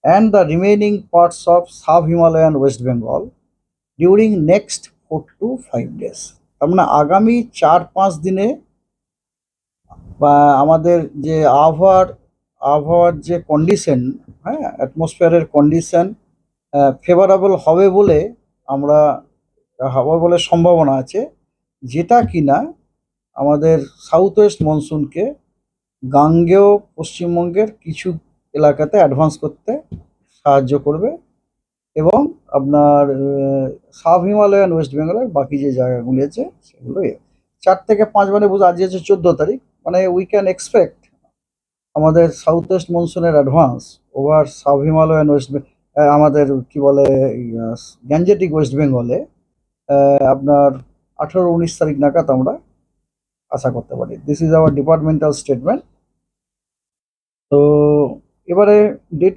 and the remaining parts of sub-Himalayan West Bengal during next 4 to 5 days. তার মানে আগামী 4-5 দিনে বা আমাদের যে আবহাওয়ার যে কন্ডিশন, হ্যাঁ, অ্যাটমসফিয়ারের কন্ডিশন ফেভারেবল হবে বলে আমরা হবে বলে সম্ভাবনা আছে, যেটা কিনা আমাদের সাউথ ওয়েস্ট মনসুনকে গাঙ্গেয় পশ্চিমবঙ্গের কিছু এলাকাতে অ্যাডভান্স করতে সাহায্য করবে এবং আপনার সাব হিমালয়ান ওয়েস্ট বেঙ্গলের বাকি যে জায়গাগুলি আছে সেগুলো 4 থেকে 5 মানে বুঝে আজ আছে 14 তারিখ, মানে উই ক্যান এক্সপেক্ট আমাদের সাউথ ওয়েস্ট মনসুনের অ্যাডভান্স ওভার সাব হিমালয়ান আমাদের কি বলে গ্যাঞ্জেটিক ওয়েস্ট বেঙ্গলে আপনার 18-19 তারিখ নাগাদ আমরা আশা করতে পারি। This is our departmental statement. তো এবারে ডে টু